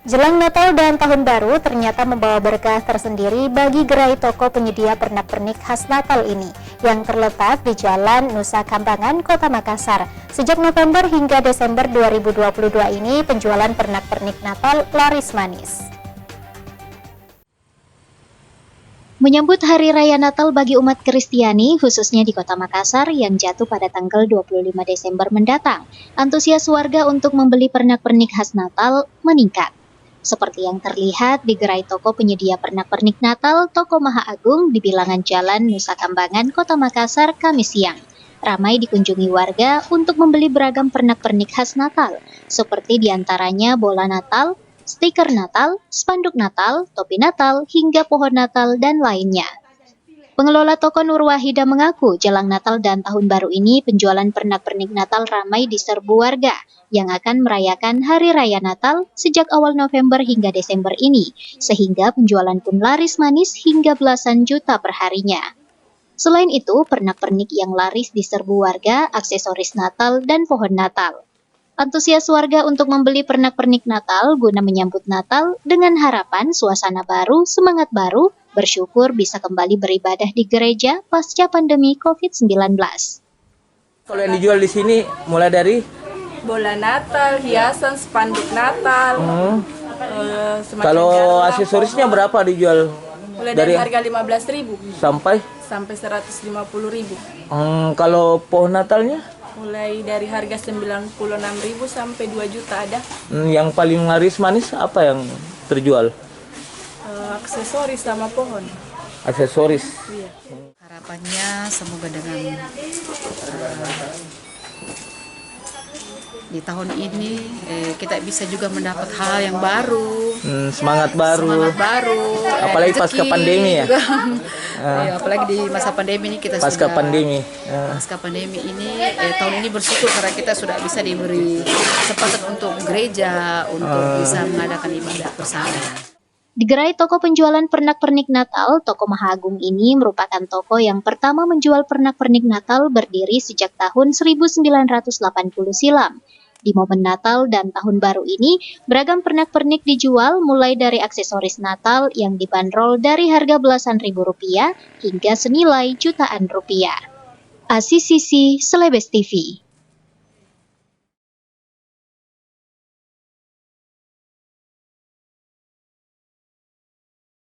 Jelang Natal dan Tahun Baru ternyata membawa berkah tersendiri bagi gerai toko penyedia pernak-pernik khas Natal ini yang terletak di Jalan Nusa Kambangan, Kota Makassar. Sejak November hingga Desember 2022 ini penjualan pernak-pernik Natal laris manis. Menyambut Hari Raya Natal bagi umat Kristiani, khususnya di Kota Makassar yang jatuh pada tanggal 25 Desember mendatang, antusias warga untuk membeli pernak-pernik khas Natal meningkat. Seperti yang terlihat di gerai toko penyedia pernak-pernik Natal Toko Maha Agung di bilangan Jalan Nusa Kambangan, Kota Makassar, Kamis siang. Ramai dikunjungi warga untuk membeli beragam pernak-pernik khas Natal, seperti diantaranya bola Natal, stiker Natal, spanduk Natal, topi Natal, hingga pohon Natal dan lainnya. Pengelola toko Nur Wahida mengaku jelang Natal dan Tahun Baru ini penjualan pernak-pernik Natal ramai diserbu warga yang akan merayakan Hari Raya Natal sejak awal November hingga Desember ini, sehingga penjualan pun laris manis hingga belasan juta perharinya. Selain itu, pernak-pernik yang laris diserbu warga, aksesoris Natal dan pohon Natal. Antusias warga untuk membeli pernak-pernik Natal guna menyambut Natal dengan harapan suasana baru, semangat baru, bersyukur bisa kembali beribadah di gereja pasca pandemi COVID-19. Kalau yang dijual di sini mulai dari bola Natal, hiasan, spanduk Natal. Kalau aksesorisnya berapa dijual? Mulai dari harga 15.000 sampai 150.000. Kalau pohon Natalnya? Mulai dari harga 96.000 sampai 2 juta ada. Yang paling laris manis apa yang terjual? Aksesoris sama pohon. Aksesoris. Iya. Harapannya semoga dengan di tahun ini kita bisa juga mendapat hal yang baru, semangat baru, apalagi pasca pandemi ya. Ya, apalagi di masa pandemi ini kita pasca pandemi ini tahun ini bersyukur karena kita sudah bisa diberi kesempatan untuk gereja untuk bisa mengadakan ibadah bersama. Di gerai toko penjualan pernak-pernik Natal, Toko Maha Agung ini merupakan toko yang pertama menjual pernak-pernik Natal berdiri sejak tahun 1980 silam. Di momen Natal dan Tahun Baru ini, beragam pernak-pernik dijual mulai dari aksesoris Natal yang dibanderol dari harga belasan ribu rupiah hingga senilai jutaan rupiah. ACCC Celebes TV.